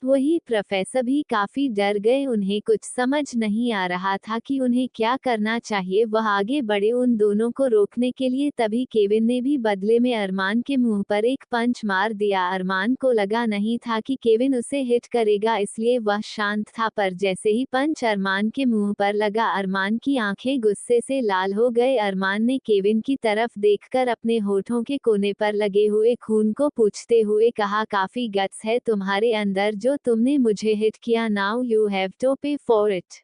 S1: वही प्रोफेसर भी काफी डर गए, उन्हें कुछ समझ नहीं आ रहा था कि उन्हें क्या करना चाहिए। वह आगे बढ़े उन दोनों को रोकने के लिए, तभी केविन ने भी बदले में अरमान के मुंह पर एक पंच मार दिया। अरमान को लगा नहीं था कि केविन उसे हिट करेगा, इसलिए वह शांत था, पर जैसे ही पंच अरमान के मुंह पर लगा, अरमान की आंखें गुस्से से लाल हो गए। अरमान ने केविन की तरफ देखकर अपने होठों के कोने पर लगे हुए खून को पोंछते हुए कहा, काफी गट्स है तुम्हारे अंदर, जो तुमने मुझे हिट किया, नाउ यू हैव टू पे फॉर इट।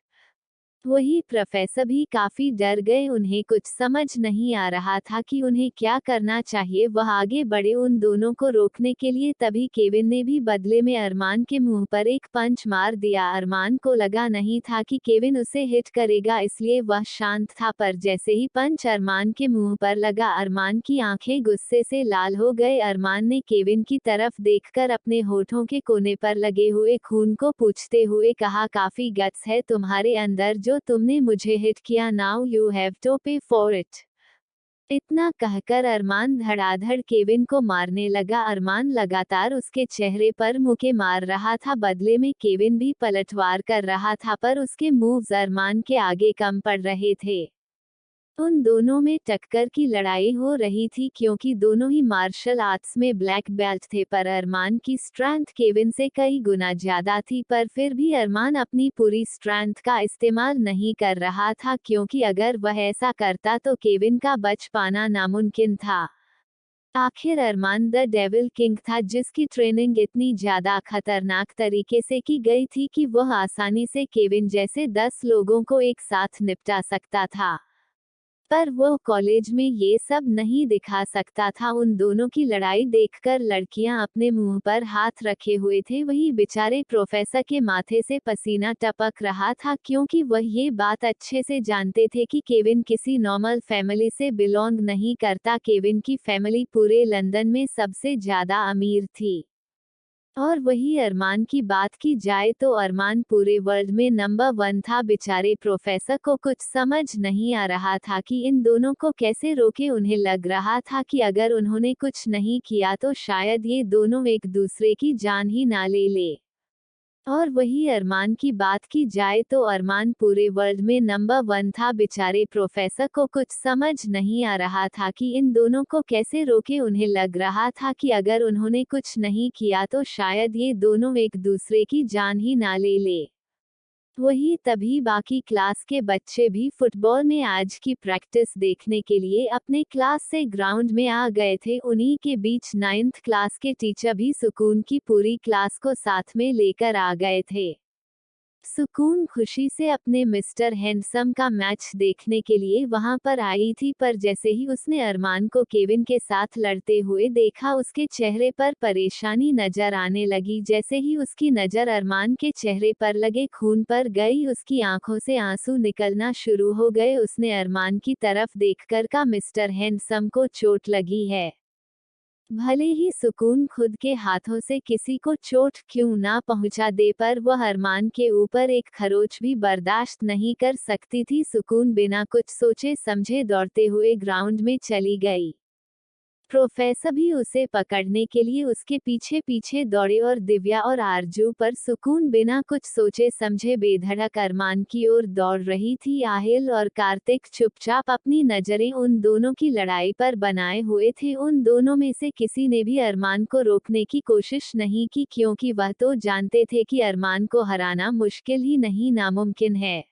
S1: वही प्रोफेसर भी काफी डर गए, उन्हें कुछ समझ नहीं आ रहा था कि उन्हें क्या करना चाहिए। वह आगे बढ़े उन दोनों को रोकने के लिए, तभी केविन ने भी बदले में अरमान के मुंह पर एक पंच मार दिया। अरमान को लगा नहीं था कि केविन उसे हिट करेगा, इसलिए वह शांत था, पर जैसे ही पंच अरमान के मुंह पर लगा, अरमान की आंखें गुस्से से लाल हो गए। अरमान ने केविन की तरफ देखकर अपने होठों के कोने पर लगे हुए खून को पोंछते हुए कहा, काफी गट्स है तुम्हारे अंदर, जो तुमने मुझे हिट किया, नाउ यू हैव टू पे फॉर इट। इतना कहकर अरमान धड़ाधड़ केविन को मारने लगा। अरमान लगातार उसके चेहरे पर मुक्के मार रहा था, बदले में केविन भी पलटवार कर रहा था, पर उसके मूव्स अरमान के आगे कम पड़ रहे थे। उन दोनों में टक्कर की लड़ाई हो रही थी, क्योंकि दोनों ही मार्शल आर्ट्स में ब्लैक बेल्ट थे, पर अरमान की स्ट्रेंथ केविन से कई गुना ज्यादा थी। पर फिर भी अरमान अपनी पूरी स्ट्रेंथ का इस्तेमाल नहीं कर रहा था, क्योंकि अगर वह ऐसा करता तो केविन का बच पाना नामुमकिन था। आखिर अरमान द डेविल किंग था, जिसकी ट्रेनिंग इतनी ज्यादा खतरनाक तरीके से की गई थी कि वह आसानी से केविन जैसे 10 लोगों को एक साथ निपटा सकता था। पर वो कॉलेज में ये सब नहीं दिखा सकता था। उन दोनों की लड़ाई देखकर लड़कियां अपने मुंह पर हाथ रखे हुए थे, वही बेचारे प्रोफेसर के माथे से पसीना टपक रहा था, क्योंकि वह ये बात अच्छे से जानते थे कि केविन किसी नॉर्मल फैमिली से बिलोंग नहीं करता। केविन की फैमिली पूरे लंदन में सबसे ज्यादा अमीर थी। और वही अरमान की बात की जाए तो अरमान पूरे वर्ल्ड में नंबर 1 था। बेचारे प्रोफेसर को कुछ समझ नहीं आ रहा था कि इन दोनों को कैसे रोके। उन्हें लग रहा था कि अगर उन्होंने कुछ नहीं किया तो शायद ये दोनों एक दूसरे की जान ही ना ले ले। और वही अरमान की बात की जाए तो अरमान पूरे वर्ल्ड में नंबर 1 था। बेचारे प्रोफेसर को कुछ समझ नहीं आ रहा था कि इन दोनों को कैसे रोके। उन्हें लग रहा था कि अगर उन्होंने कुछ नहीं किया तो शायद ये दोनों एक दूसरे की जान ही ना ले ले। वही तभी बाकी क्लास के बच्चे भी फुटबॉल में आज की प्रैक्टिस देखने के लिए अपने क्लास से ग्राउंड में आ गए थे। उन्हीं के बीच 9th क्लास के टीचर भी सुकून की पूरी क्लास को साथ में लेकर आ गए थे। सुकून खुशी से अपने मिस्टर हैंडसम का मैच देखने के लिए वहां पर आई थी, पर जैसे ही उसने अरमान को केविन के साथ लड़ते हुए देखा, उसके चेहरे पर परेशानी नजर आने लगी। जैसे ही उसकी नजर अरमान के चेहरे पर लगे खून पर गई, उसकी आंखों से आंसू निकलना शुरू हो गए। उसने अरमान की तरफ देखकर कहा, मिस्टर हैंडसम को चोट लगी है। भले ही सुकून खुद के हाथों से किसी को चोट क्यों ना पहुंचा दे, पर वह अरमान के ऊपर एक खरोच भी बर्दाश्त नहीं कर सकती थी। सुकून बिना कुछ सोचे समझे दौड़ते हुए ग्राउंड में चली गई। प्रोफेसर भी उसे पकड़ने के लिए उसके पीछे पीछे दौड़े और दिव्या और आरजू, पर सुकून बिना कुछ सोचे समझे बेधड़क अरमान की ओर दौड़ रही थी। आहिल और कार्तिक चुपचाप अपनी नजरें उन दोनों की लड़ाई पर बनाए हुए थे। उन दोनों में से किसी ने भी अरमान को रोकने की कोशिश नहीं की, क्योंकि वह तो जानते थे कि अरमान को हराना मुश्किल ही नहीं नामुमकिन है।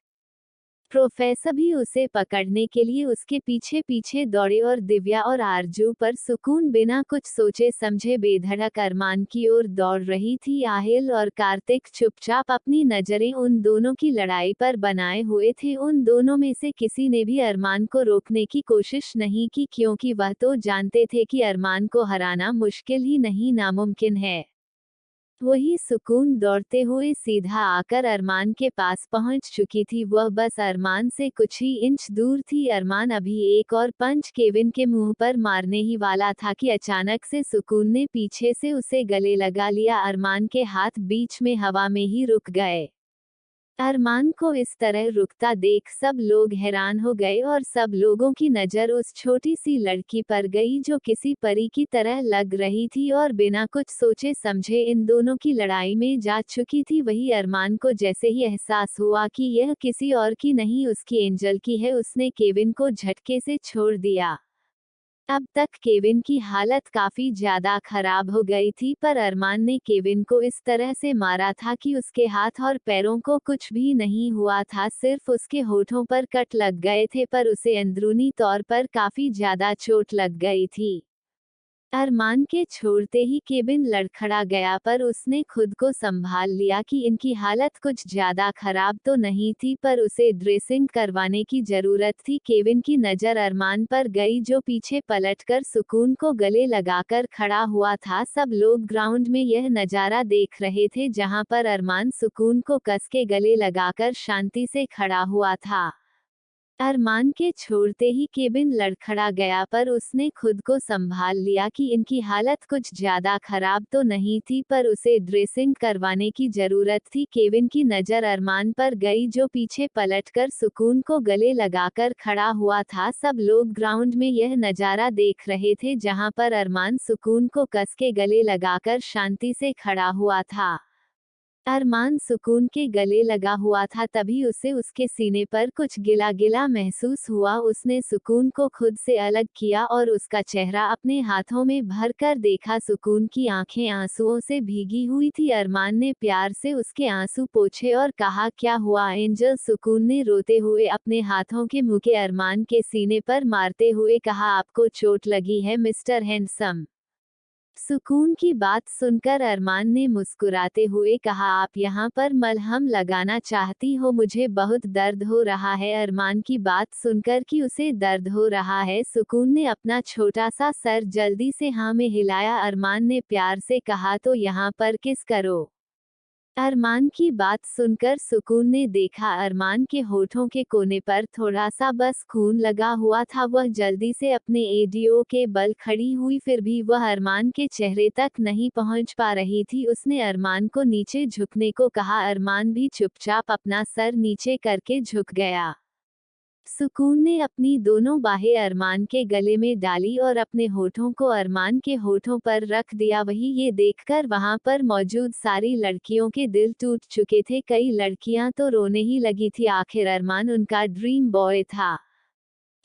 S1: प्रोफेसर भी उसे पकड़ने के लिए उसके पीछे पीछे दौड़े और दिव्या और आरजू, पर सुकून बिना कुछ सोचे समझे बेधड़क अरमान की ओर दौड़ रही थी। आहिल और कार्तिक चुपचाप अपनी नजरें उन दोनों की लड़ाई पर बनाए हुए थे। उन दोनों में से किसी ने भी अरमान को रोकने की कोशिश नहीं की, क्योंकि वह तो जानते थे कि अरमान को हराना मुश्किल ही नहीं नामुमकिन है। वही सुकून दौड़ते हुए सीधा आकर अरमान के पास पहुंच चुकी थी। वह बस अरमान से कुछ ही इंच दूर थी। अरमान अभी एक और पंच केविन के मुंह पर मारने ही वाला था कि अचानक से सुकून ने पीछे से उसे गले लगा लिया। अरमान के हाथ बीच में हवा में ही रुक गए। अरमान को इस तरह रुकता देख सब लोग हैरान हो गए और सब लोगों की नज़र उस छोटी सी लड़की पर गई जो किसी परी की तरह लग रही थी और बिना कुछ सोचे समझे इन दोनों की लड़ाई में जा चुकी थी। वही अरमान को जैसे ही एहसास हुआ कि यह किसी और की नहीं उसकी एंजल की है, उसने केविन को झटके से छोड़ दिया। अब तक केविन की हालत काफी ज्यादा खराब हो गई थी, पर अरमान ने केविन को इस तरह से मारा था कि उसके हाथ और पैरों को कुछ भी नहीं हुआ था, सिर्फ उसके होठों पर कट लग गए थे, पर उसे अंदरूनी तौर पर काफी ज्यादा चोट लग गई थी। अरमान के छोड़ते ही केबिन लड़खड़ा गया, पर उसने खुद को संभाल लिया कि इनकी हालत कुछ ज्यादा खराब तो नहीं थी, पर उसे ड्रेसिंग करवाने की जरूरत थी। केविन की नजर अरमान पर गई जो पीछे पलटकर सुकून को गले लगाकर खड़ा हुआ था। सब लोग ग्राउंड में यह नजारा देख रहे थे जहां पर अरमान सुकून को कस के गले लगाकर शांति से खड़ा हुआ था। अरमान के छोड़ते ही केबिन लड़खड़ा गया, पर उसने खुद को संभाल लिया कि इनकी हालत कुछ ज्यादा खराब तो नहीं थी, पर उसे ड्रेसिंग करवाने की जरूरत थी। केविन की नजर अरमान पर गई जो पीछे पलटकर सुकून को गले लगाकर खड़ा हुआ था। सब लोग ग्राउंड में यह नजारा देख रहे थे जहां पर अरमान सुकून को कस के गले लगाकर शांति से खड़ा हुआ था। अरमान सुकून के गले लगा हुआ था, तभी उसे उसके सीने पर कुछ गिला गिला महसूस हुआ। उसने सुकून को खुद से अलग किया और उसका चेहरा अपने हाथों में भर कर देखा। सुकून की आंखें आंसुओं से भीगी हुई थी। अरमान ने प्यार से उसके आंसू पोंछे और कहा, क्या हुआ एंजल? सुकून ने रोते हुए अपने हाथों के मुके अरमान के सीने पर मारते हुए कहा, आपको चोट लगी है मिस्टर हैंडसम? सुकून की बात सुनकर अरमान ने मुस्कुराते हुए कहा, आप यहाँ पर मलहम लगाना चाहती हो? मुझे बहुत दर्द हो रहा है। अरमान की बात सुनकर कि उसे दर्द हो रहा है, सुकून ने अपना छोटा सा सर जल्दी से हाँ में हिलाया। अरमान ने प्यार से कहा, तो यहाँ पर किस करो। अरमान की बात सुनकर सुकून ने देखा अरमान के होठों के कोने पर थोड़ा सा बस खून लगा हुआ था। वह जल्दी से अपने एडीओ के बल खड़ी हुई, फिर भी वह अरमान के चेहरे तक नहीं पहुंच पा रही थी। उसने अरमान को नीचे झुकने को कहा। अरमान भी चुपचाप अपना सर नीचे करके झुक गया। सुकून ने अपनी दोनों बाहें अरमान के गले में डाली और अपने होठों को अरमान के होठों पर रख दिया। वही ये देखकर वहां पर मौजूद सारी लड़कियों के दिल टूट चुके थे। कई लड़कियां तो रोने ही लगी थी। आखिर अरमान उनका ड्रीम बॉय था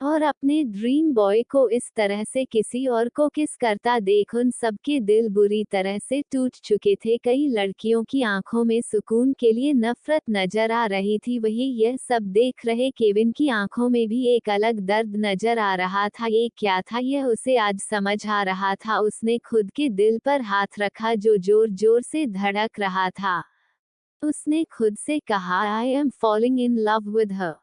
S1: और अपने ड्रीम बॉय को इस तरह से किसी और को किस करता देख उन सबके दिल बुरी तरह से टूट चुके थे। कई लड़कियों की आंखों में सुकून के लिए नफरत नजर आ रही थी। वही यह सब देख रहे केविन की आंखों में भी एक अलग दर्द नजर आ रहा था। ये क्या था, यह उसे आज समझ आ रहा था। उसने खुद के दिल पर हाथ रखा जो जोर जोर से धड़क रहा था। उसने खुद से कहा, I am falling in love with her.